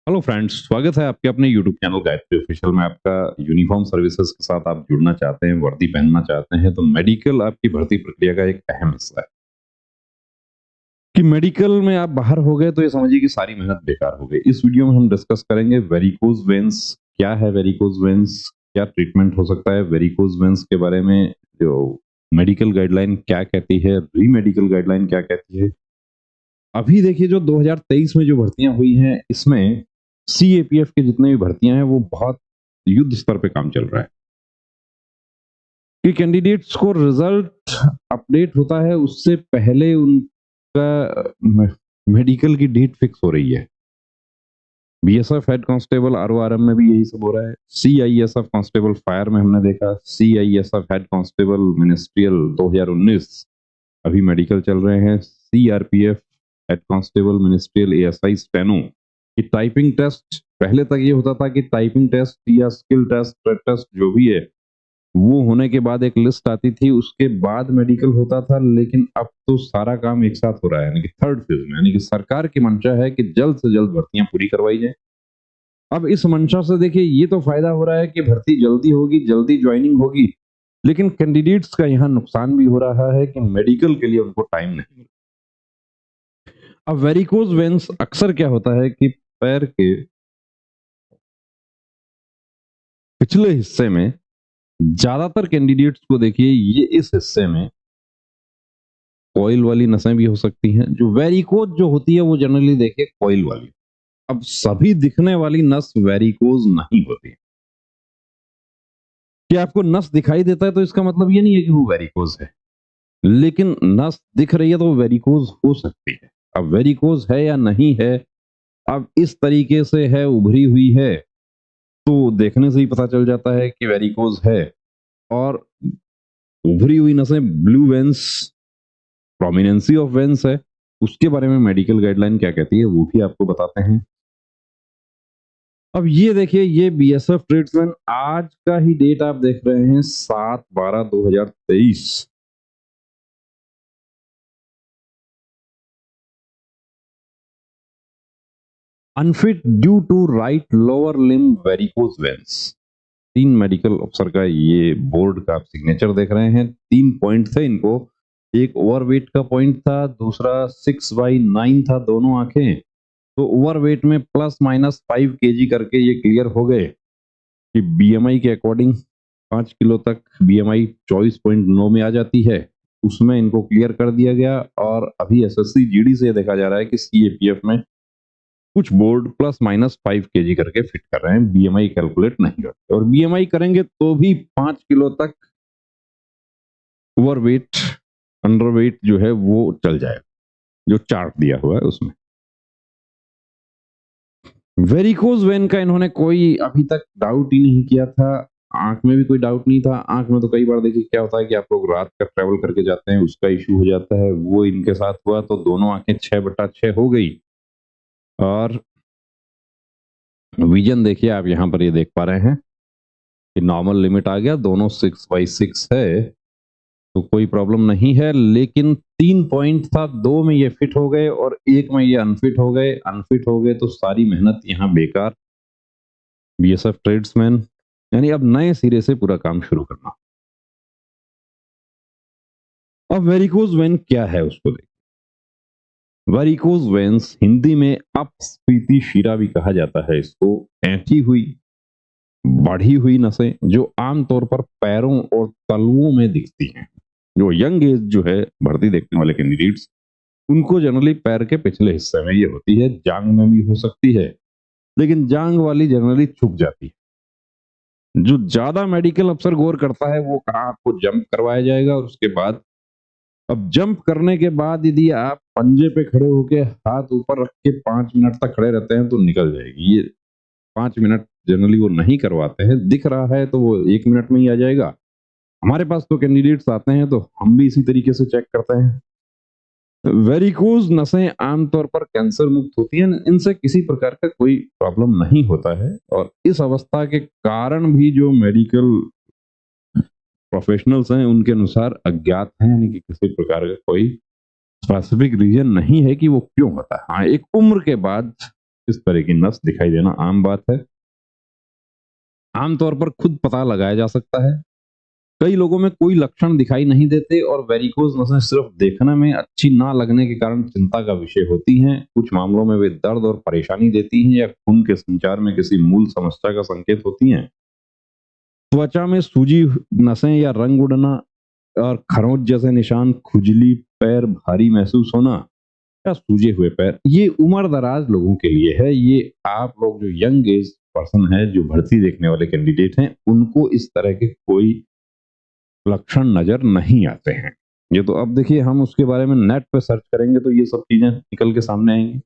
Hello friends, स्वागत है आपके अपने यूट्यूब चैनल गायत्री ऑफिशियल में। आपका यूनिफॉर्म सर्विसेज के साथ आप जुड़ना चाहते हैं, वर्दी पहनना चाहते हैं, तो मेडिकल आपकी भर्ती प्रक्रिया का एक अहम हिस्सा है। कि मेडिकल में आप बाहर हो गए तो ये समझिए कि सारी मेहनत बेकार हो गई। इस वीडियो में हम डिस्कस करेंगे वेरिकोज वेन्स क्या है, वेरिकोज वेन्स क्या ट्रीटमेंट हो सकता है, वेरिकोज वेन्स के बारे में जो मेडिकल गाइडलाइन क्या कहती है, री मेडिकल गाइडलाइन क्या कहती है। अभी देखिए जो 2023 में जो भर्तियां हुई हैं, इसमें सीएपीएफ के जितने भी भर्तियां हैं वो बहुत युद्ध स्तर पे काम चल रहा है कि कैंडिडेट्स को रिजल्ट अपडेट होता है उससे पहले उनका मेडिकल की डेट फिक्स हो रही है। बीएसएफ हेड कांस्टेबल आरओआरएम में भी यही सब हो रहा है। सीआईएसएफ कांस्टेबल फायर में हमने देखा, सीआईएसएफ हेड कांस्टेबल मिनिस्ट्रियल 2019 अभी मेडिकल चल रहे हैं। CRPF head constable ministerial ASI steno कि टाइपिंग टेस्ट, पहले तक ये होता था कि टाइपिंग टेस्ट या स्किल टेस्ट, ट्रेड टेस्ट जो भी है वो होने के बाद एक लिस्ट आती थी, उसके बाद मेडिकल होता था। लेकिन अब तो सारा काम एक साथ हो रहा है, यानी कि थर्ड फेज में, यानी कि सरकार की मंशा है कि जल्द से जल्द भर्तियां पूरी करवाई जाए। अब इस मंशा से देखिए ये तो फायदा हो रहा है कि भर्ती जल्दी होगी, जल्दी ज्वाइनिंग होगी, लेकिन कैंडिडेट्स का यहाँ नुकसान भी हो रहा है कि मेडिकल के लिए उनको टाइम नहीं मिल। अब वेरिकोज वेन्स अक्सर क्या होता है कि पैर के पिछले हिस्से में, ज्यादातर कैंडिडेट्स को देखिए ये इस हिस्से में कॉइल वाली नसें भी हो सकती हैं। जो वेरिकोज जो होती है वो जनरली देखिए कॉइल वाली। अब सभी दिखने वाली नस वेरिकोज नहीं होती। कि आपको नस दिखाई देता है तो इसका मतलब ये नहीं है कि वो वेरिकोज है, लेकिन नस दिख रही है तो वो वेरिकोज हो सकती है। अब वेरिकोज है या नहीं है, अब इस तरीके से है, उभरी हुई है, तो देखने से ही पता चल जाता है कि वेरिकोज है। और उभरी हुई नसें, blue veins, prominency of veins है, उसके बारे में मेडिकल गाइडलाइन क्या कहती है वो भी आपको बताते हैं। अब ये देखिए, ये बीएसएफ ट्रेड्समैन आज का ही डेट आप देख रहे हैं, 7/12/2023। Unfit due to right lower limb varicose veins. 3 medical अफसर का ये बोर्ड का आप सिग्नेचर देख रहे हैं। 3 पॉइंट थे इनको। एक ओवरवेट का पॉइंट था, दूसरा 6/9 था दोनों आंखें। तो ओवरवेट में प्लस माइनस 5 केजी करके ये क्लियर हो गए कि बीएमआई के अकॉर्डिंग 5 किलो तक बीएमआई 24.9 में आ जाती है। उसमें इनको क्लियर कर दिया गया। और अभी एसएससी जीडी से देखा जा रहा है कि सीएपीएफ में कुछ बोर्ड प्लस माइनस 5 केजी करके फिट कर रहे हैं, बीएमआई कैलकुलेट नहीं करते। और बीएमआई करेंगे तो भी 5 किलो तक ओवरवेट, अंडरवेट जो है वो चल जाएगा, जो चार्ट दिया हुआ है उसमें। वेरिकोज वेन का इन्होंने कोई अभी तक डाउट ही नहीं किया था। आंख में भी कोई डाउट नहीं था। आंख में तो कई बार देखिए क्या होता है कि आप लोग रात का ट्रेवल करके जाते हैं, उसका इश्यू हो जाता है। वो इनके साथ हुआ तो दोनों आंखें 6/6 हो गई। और विजन देखिए, आप यहाँ पर ये देख पा रहे हैं कि नॉर्मल लिमिट आ गया, दोनों 6/6 है, तो कोई प्रॉब्लम नहीं है। लेकिन 3 पॉइंट था, 2 में ये फिट हो गए और 1 में ये अनफिट हो गए। अनफिट हो गए तो सारी मेहनत यहाँ बेकार। बीएसएफ ट्रेड्समैन यानी अब नए सिरे से पूरा काम शुरू करना। अब वेरिकोज वेन क्या है उसको देखिए। वेरिकोज वेन्स हिंदी में अपस्फीति शिरा भी कहा जाता है इसको। ऐंठी हुई, बढ़ी हुई नसें जो आमतौर पर पैरों और तलुओं में दिखती हैं। जो यंग एज जो है भर्ती देखने वाले कैंडिडेट्स, उनको जनरली पैर के पिछले हिस्से में ये होती है। जांग में भी हो सकती है, लेकिन जांग वाली जनरली छुप जाती है। जो ज्यादा मेडिकल अफसर गौर करता है वो कहाँ आपको जंप करवाया जाएगा और उसके बाद, अब जंप करने के बाद यदि आप पंजे पे खड़े होके हाथ ऊपर रख के 5 मिनट तक खड़े रहते हैं तो निकल जाएगी। ये 5 मिनट जनरली वो नहीं करवाते हैं। दिख रहा है तो वो 1 मिनट में ही आ जाएगा। हमारे पास तो कैंडिडेट्स आते हैं तो हम भी इसी तरीके से चेक करते हैं। वेरिकोज नसें आमतौर पर कैंसर मुक्त होती हैं, इनसे किसी प्रकार का कोई प्रॉब्लम नहीं होता है। और इस अवस्था के कारण भी जो मेडिकल प्रोफेशनल्स हैं उनके अनुसार अज्ञात हैं, यानी कि किसी प्रकार का कोई स्पेसिफिक रीजन नहीं है कि वो क्यों होता है। हाँ, एक उम्र के बाद इस तरह की नस दिखाई देना आम बात है। आमतौर पर खुद पता लगाया जा सकता है। कई लोगों में कोई लक्षण दिखाई नहीं देते और वेरिकोज नसें सिर्फ देखने में अच्छी ना लगने के कारण चिंता का विषय होती हैं। कुछ मामलों में वे दर्द और परेशानी देती हैं या खून के संचार में किसी मूल समस्या का संकेत होती हैं। त्वचा में सूजी नसें या रंग उड़ना और खरोंच जैसे निशान, खुजली, पैर भारी महसूस होना या सूजे हुए पैर, ये उम्र दराज लोगों के लिए है। ये आप लोग जो यंग एज पर्सन है, जो भर्ती देखने वाले कैंडिडेट हैं, उनको इस तरह के कोई लक्षण नजर नहीं आते हैं। ये तो अब देखिए, हम उसके बारे में नेट पे सर्च करेंगे तो ये सब चीजें निकल के सामने आएंगी।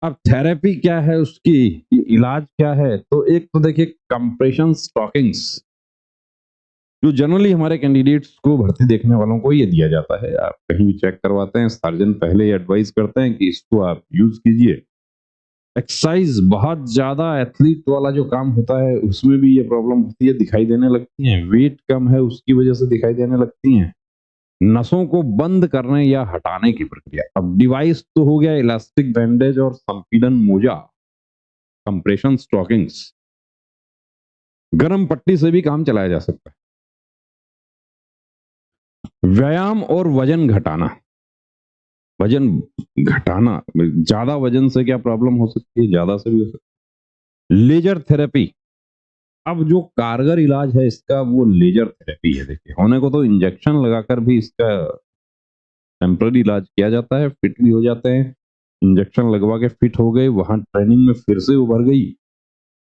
अब थेरेपी क्या है उसकी, ये इलाज क्या है, तो एक तो देखिए कंप्रेशन स्टॉकिंग्स, जो जनरली हमारे कैंडिडेट्स को भर्ती देखने वालों को ये दिया जाता है। आप कहीं भी चेक करवाते हैं, सर्जन पहले एडवाइस करते हैं कि इसको आप यूज कीजिए। एक्सरसाइज बहुत ज्यादा एथलीट वाला जो काम होता है उसमें भी ये प्रॉब्लम होती है, दिखाई देने लगती है। वेट कम है उसकी वजह से दिखाई देने लगती हैं। नसों को बंद करने या हटाने की प्रक्रिया, अब डिवाइस तो हो गया इलास्टिक बैंडेज और संपीड़न मोजा, कंप्रेशन स्टॉकिंग्स। गर्म पट्टी से भी काम चलाया जा सकता है। व्यायाम और वजन घटाना, वजन घटाना, ज्यादा वजन से क्या प्रॉब्लम हो सकती है, ज्यादा से भी हो सकती है। लेजर थेरेपी, अब जो कारगर इलाज है इसका वो लेजर थेरेपी है। देखिए, होने को तो इंजेक्शन लगाकर भी इसका टेम्पररी इलाज किया जाता है, फिट भी हो जाते हैं। इंजेक्शन लगवा के फिट हो गए, वहां ट्रेनिंग में फिर से उभर गई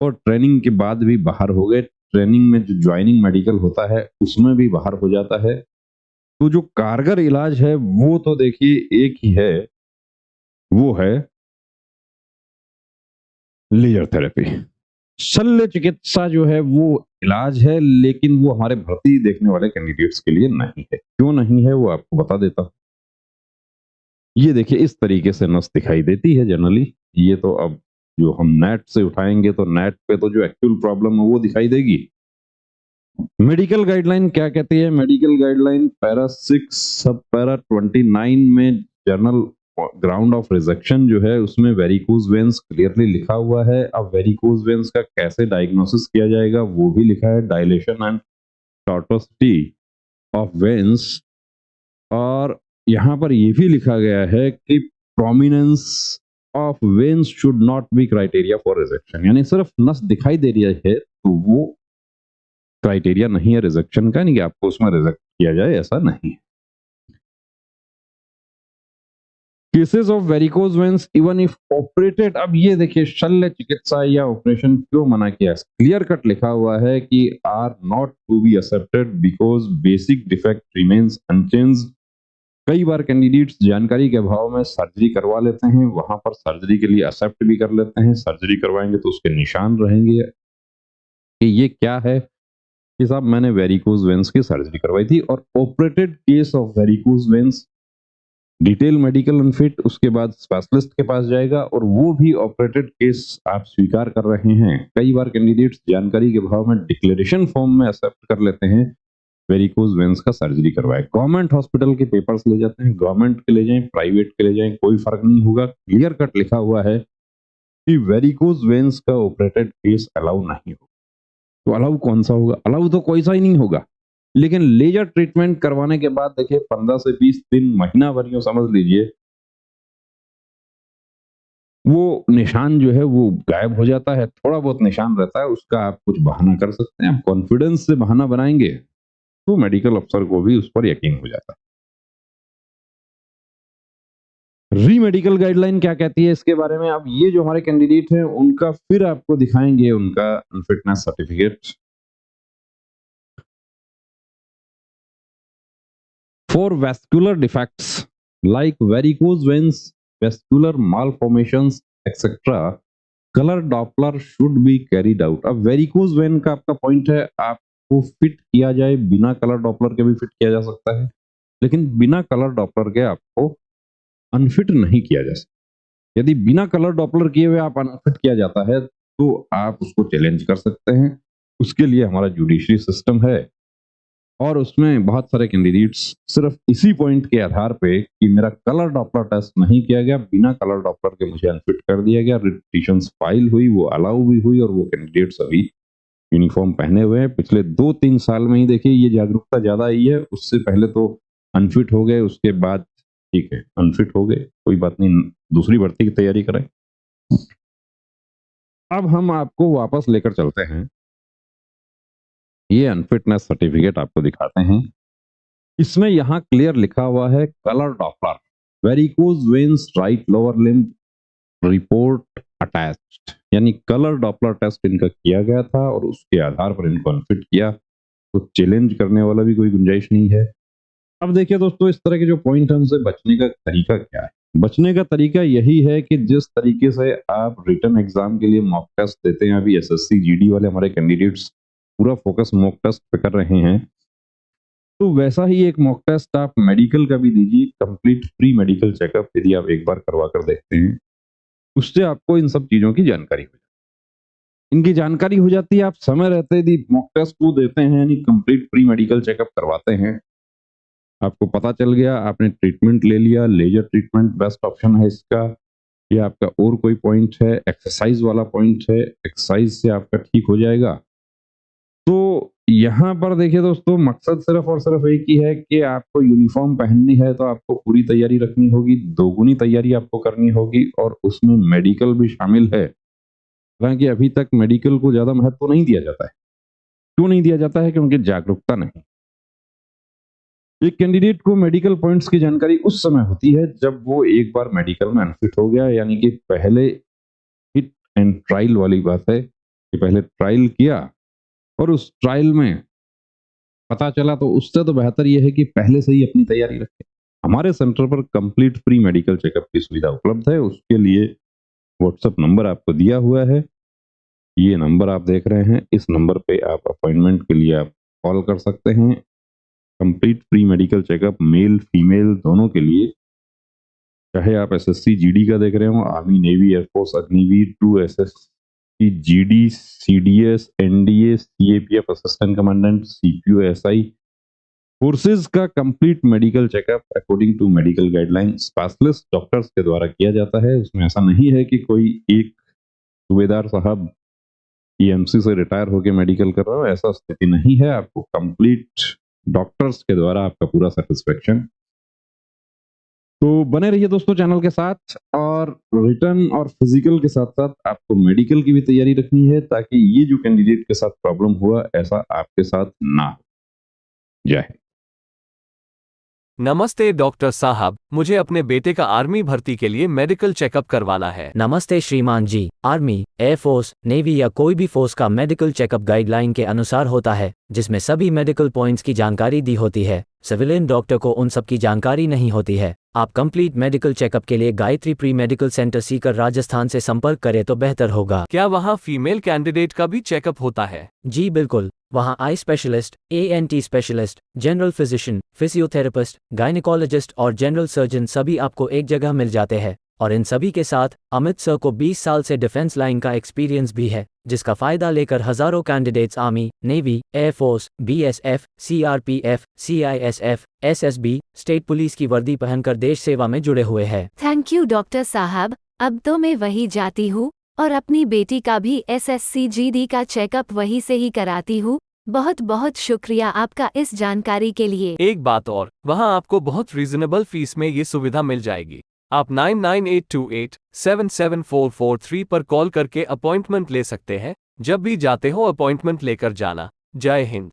और ट्रेनिंग के बाद भी बाहर हो गए। ट्रेनिंग में जो ज्वाइनिंग मेडिकल होता है उसमें भी बाहर हो जाता है। तो जो कारगर इलाज है वो तो देखिए एक ही है, वो है लेजर थेरेपी। शल्य चिकित्सा जो है वो इलाज है, लेकिन वो हमारे भर्ती देखने वाले कैंडिडेट्स के लिए नहीं है। क्यों नहीं है वो आपको बता देता हूं। ये देखिए, इस तरीके से नस दिखाई देती है जनरली। ये तो अब जो हम नेट से उठाएंगे तो नेट पे तो जो एक्चुअल प्रॉब्लम है वो दिखाई देगी। मेडिकल गाइडलाइन क्या कहती है? मेडिकल गाइडलाइन पैरा 6 सब पैरा 29 में जर्नल ग्राउंड ऑफ रिजेक्शन जो है उसमें वेरिकोज वेन्स क्लियरली लिखा हुआ है। अब वेरिकोज वेन्स का कैसे डायग्नोसिस किया जाएगा वो भी लिखा है, डायलेशन एंड टॉर्टोसिटी ऑफ वेन्स। और यहाँ पर ये भी लिखा गया है कि prominence of veins should not be criteria for rejection, यानी सिर्फ नस दिखाई दे रही है तो वो क्राइटेरिया नहीं है रिजेक्शन का, नहीं कि आपको उसमें रिजेक्ट किया जाए, ऐसा नहीं है। Cases of varicose veins even if operated, अब ये देखिए शल्य चिकित्सा या ऑपरेशन क्यों मना किया है, क्लियर कट लिखा हुआ है कि are not to be accepted because basic defect remains unchanged. कई बार कैंडिडेट्स जानकारी के अभाव में सर्जरी करवा लेते हैं, वहां पर सर्जरी के लिए एक्सेप्ट भी कर लेते हैं। सर्जरी करवाएंगे तो उसके निशान रहेंगे कि ये क्या है कि साहब मैंने वेरिकोज वेन्स की सर्जरी करवाई थी। और operated case of varicose veins detail medical unfit, उसके बाद स्पेशलिस्ट के पास जाएगा और वो भी ऑपरेटेड केस आप स्वीकार कर रहे हैं। कई बार कैंडिडेट्स जानकारी के अभाव में डिक्लेरेशन फॉर्म में एक्सेप्ट कर लेते हैं वेरिकोज वेन्स का सर्जरी करवाए। गवर्नमेंट हॉस्पिटल के पेपर्स ले जाते हैं, गवर्नमेंट के ले जाएं, प्राइवेट के ले जाएं, कोई फर्क नहीं होगा। क्लियर कट लिखा हुआ है कि वेरिकोज वेन्स का ऑपरेटेड केस अलाउ नहीं होगा। तो अलाउ कौन सा होगा? अलाउ तो कोई सा ही नहीं होगा। लेकिन लेजर ट्रीटमेंट करवाने के बाद देखिए 15 से 20 दिन, महीना भर यूं समझ लीजिए, वो निशान जो है वो गायब हो जाता है। थोड़ा बहुत निशान रहता है, उसका आप कुछ बहाना कर सकते हैं। आप कॉन्फिडेंस से बहाना बनाएंगे तो मेडिकल अफसर को भी उस पर यकीन हो जाता है। री मेडिकल गाइडलाइन क्या कहती है इसके बारे में? अब ये जो हमारे कैंडिडेट हैं उनका फिर आपको दिखाएंगे उनका unfitness certificate for vascular defects like varicose veins, vascular मालफॉर्मेशंस etcetera. Colour Doppler should be carried out. अब वेरिकोज वेन का आपका पॉइंट है, आपको फिट किया जाए, बिना कलर डॉपलर के भी फिट किया जा सकता है, लेकिन बिना कलर डॉपलर के आपको अनफिट नहीं किया जा सकता। यदि बिना कलर डॉपलर किए हुए आप अनफिट किया जाता है तो आप उसको चैलेंज कर सकते हैं। उसके लिए हमारा जुडिशरी सिस्टम है। और उसमें बहुत सारे कैंडिडेट्स सिर्फ इसी पॉइंट के आधार पे कि मेरा कलर डॉपलर टेस्ट नहीं किया गया, बिना कलर डॉपलर के मुझे अनफिट कर दिया गया, रिटिशंस फाइल हुई, वो अलाउ भी हुई और वो कैंडिडेट्स अभी यूनिफॉर्म पहने हुए हैं। पिछले 2-3 साल में ही देखिए ये जागरूकता ज्यादा आई है, उससे पहले तो अनफिट हो गए, उसके बाद ठीक है अनफिट हो गए, कोई बात नहीं, दूसरी भर्ती की तैयारी करें। अब हम आपको वापस लेकर चलते हैं, ये अनफिटनेस सर्टिफिकेट आपको दिखाते हैं। इसमें यहाँ क्लियर लिखा हुआ है colour Doppler, varicose veins right lower limb report attached, यानी कलर डॉपलर टेस्ट इनका किया गया था और उसके आधार पर इनको अनफिट किया, तो चैलेंज करने वाला भी कोई गुंजाइश नहीं है। अब देखिए दोस्तों, इस तरह के जो पॉइंट है उनसे बचने का तरीका क्या है? बचने का तरीका यही है कि जिस तरीके से आप रिटन एग्जाम के लिए मॉक टेस्ट देते हैं, अभी एसएससी जीडी वाले हमारे कैंडिडेट्स पूरा फोकस मॉक टेस्ट पे कर रहे हैं, तो वैसा ही एक मॉक टेस्ट आप मेडिकल का भी दीजिए, कंप्लीट फ्री मेडिकल चेकअप यदि आप एक बार करवा कर देखते हैं, उससे आपको इन सब चीजों की जानकारी हो जाती है। इनकी जानकारी हो जाती है, आप समय रहते यदि मॉक टेस्ट को देते हैं यानी कंप्लीट फ्री मेडिकल चेकअप करवाते हैं, आपको पता चल गया, आपने ट्रीटमेंट ले लिया, लेजर ट्रीटमेंट बेस्ट ऑप्शन है इसका, या आपका और कोई पॉइंट है, एक्सरसाइज वाला पॉइंट है, एक्सरसाइज से आपका ठीक हो जाएगा। तो यहाँ पर देखिए दोस्तों, मकसद सिर्फ और सिर्फ एक ही है कि आपको यूनिफॉर्म पहननी है तो आपको पूरी तैयारी रखनी होगी, दोगुनी तैयारी आपको करनी होगी और उसमें मेडिकल भी शामिल है। हालांकि अभी तक मेडिकल को ज्यादा महत्व नहीं दिया जाता है। क्यों नहीं दिया जाता है? क्योंकि जागरूकता नहीं। एक कैंडिडेट को मेडिकल पॉइंट्स की जानकारी उस समय होती है जब वो एक बार मेडिकल में अनफिट हो गया, यानी कि पहले हिट एंड ट्रायल वाली बात है कि पहले ट्रायल किया और उस ट्रायल में पता चला, तो उससे तो बेहतर यह है कि पहले से ही अपनी तैयारी रखें। हमारे सेंटर पर कंप्लीट फ्री मेडिकल चेकअप की सुविधा उपलब्ध है, उसके लिए व्हाट्सएप नंबर आपको दिया हुआ है, ये नंबर आप देख रहे हैं, इस नंबर पे आप अपॉइंटमेंट के लिए आप कॉल कर सकते हैं। Complete free medical checkup male female दोनों के लिए, चाहे आप एसएससी जीडी का देख रहे हो, army navy air force Agniveer 2 SSC GD CDS NDA CAPF assistant commandant CPO SI forces का complete medical checkup according to medical guideline specialist doctors के द्वारा किया जाता है। उसमें ऐसा नहीं है कि कोई एक सूबेदार साहब ईएमसी से रिटायर होकर मेडिकल कर रहा हो, ऐसा स्थिति नहीं है। आपको कंप्लीट डॉक्टर्स के द्वारा आपका पूरा सेटिस्फेक्शन। तो बने रहिए दोस्तों चैनल के साथ, और रिटर्न और फिजिकल के साथ साथ आपको मेडिकल की भी तैयारी रखनी है, ताकि ये जो कैंडिडेट के साथ प्रॉब्लम हुआ ऐसा आपके साथ ना हो। जय हिंद। नमस्ते डॉक्टर साहब, मुझे अपने बेटे का आर्मी भर्ती के लिए मेडिकल चेकअप करवाना है। नमस्ते श्रीमान जी। आर्मी, एयरफोर्स, नेवी या कोई भी फोर्स का मेडिकल चेकअप गाइडलाइन के अनुसार होता है, जिसमें सभी मेडिकल पॉइंट्स की जानकारी दी होती है। सिविलियन डॉक्टर को उन सब की जानकारी नहीं होती है। आप कंप्लीट मेडिकल चेकअप के लिए Gayatri pre medical centre Sikar Rajasthan से संपर्क करें तो बेहतर होगा। क्या वहाँ फीमेल कैंडिडेट का भी चेकअप होता है? जी बिल्कुल, वहाँ eye specialist, ENT specialist, general physician, physiotherapist, gynaecologist और जनरल सर्जन सभी आपको एक जगह मिल जाते हैं। और इन सभी के साथ अमित सर को 20 साल से डिफेंस लाइन का एक्सपीरियंस भी है, जिसका फायदा लेकर हजारों candidates army, navy, air force, BSF, CRPF, CISF, SSB, state police की वर्दी पहनकर देश सेवा में जुड़े हुए हैं। थैंक यू डॉक्टर साहब, अब तो मैं वही जाती हूँ और अपनी बेटी का भी एसएससी जीडी का चेकअप वहीं से ही कराती हूँ। बहुत बहुत शुक्रिया आपका इस जानकारी के लिए। एक बात और, वहाँ आपको बहुत रीजनेबल फीस में ये सुविधा मिल जाएगी। आप 9982877443 पर कॉल करके अपॉइंटमेंट ले सकते हैं। जब भी जाते हो अपॉइंटमेंट लेकर जाना। जय हिंद।